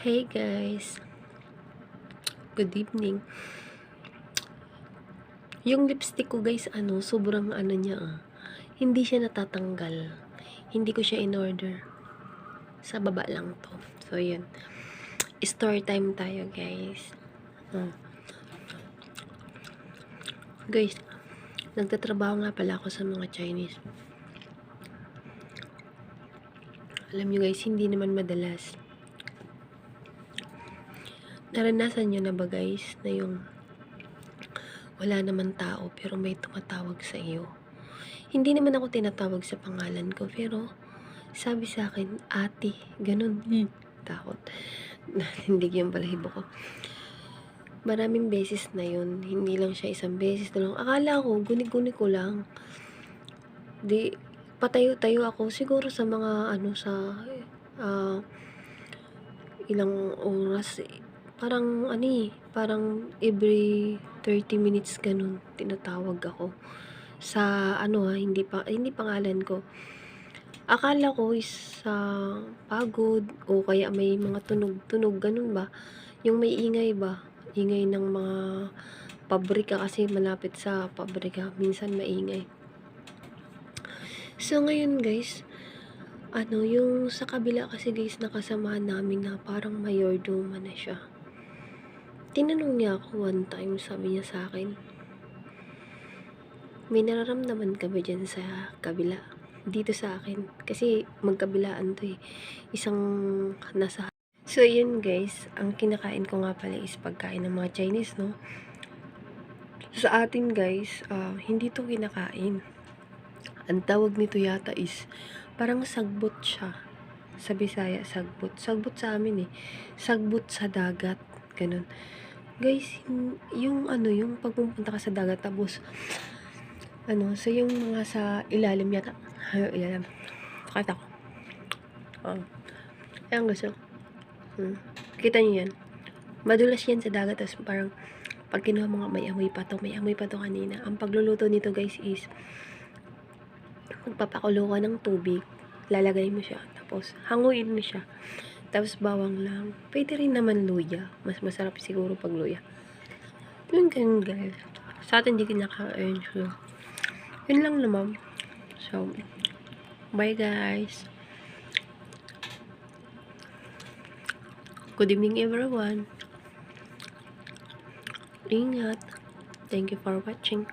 Hey guys, good evening. Yung lipstick ko guys, sobrang niya hindi siya natatanggal. Hindi ko siya in-order. Sa baba lang to. So yun. Story time tayo guys. Guys, nagtatrabaho nga pala ako sa mga Chinese. Alam nyo guys, hindi naman madalas. Naranasan nyo na ba guys na yung wala naman tao pero may tumatawag sa iyo? Hindi naman ako tinatawag sa pangalan ko pero sabi sa akin, ate, ganun. Takot. Hindi yung balahibo ko. Maraming beses na yun. Hindi lang siya isang beses na lang. Akala ko, guni-guni ko lang. Di, patayo-tayo ako. Siguro sa mga, ilang oras. Parang, parang every 30 minutes ganun, tinatawag ako. Sa, hindi pangalan ko. Akala ko is pagod o kaya may mga tunog-tunog, ganun ba? Yung may ingay ba? Ingay ng mga pabrika kasi malapit sa pabrika. Minsan maingay. So, ngayon guys, yung sa kabila kasi guys, nakasamahan namin na parang mayordoma na siya. Tinanong niya ako one time, sabi niya sa akin, may nararamdaman ka ba dyan sa kabila? Dito sa akin. Kasi magkabilaan to eh. Isang nasa... So, yun guys. Ang kinakain ko nga pala is pagkain ng mga Chinese, no? Sa atin guys, hindi to kinakain. Ang tawag nito yata is parang sagbot siya. Sa Bisaya, sagbot. Sagbot sa amin eh. Sagbot sa dagat. Ganun. Guys, yung pagpupunta ka sa dagat tapos so yung mga sa ilalim yata. Ilalim. Pakita ko. Ayan gusto. Kita niyo yan. Madulas yan sa dagat. Tapos parang pag kinuha mga may amoy pa to kanina. Ang pagluluto nito guys is magpapakulo ka ng tubig. Lalagay mo siya. Tapos hanguin mo siya. Tapos bawang lang. Pwede rin naman luya. Mas masarap siguro pag luya. Yun ganun guys. Sa atin hindi kinakain. So, yun lang naman. So, bye guys. Good evening everyone. Ingat. Thank you for watching.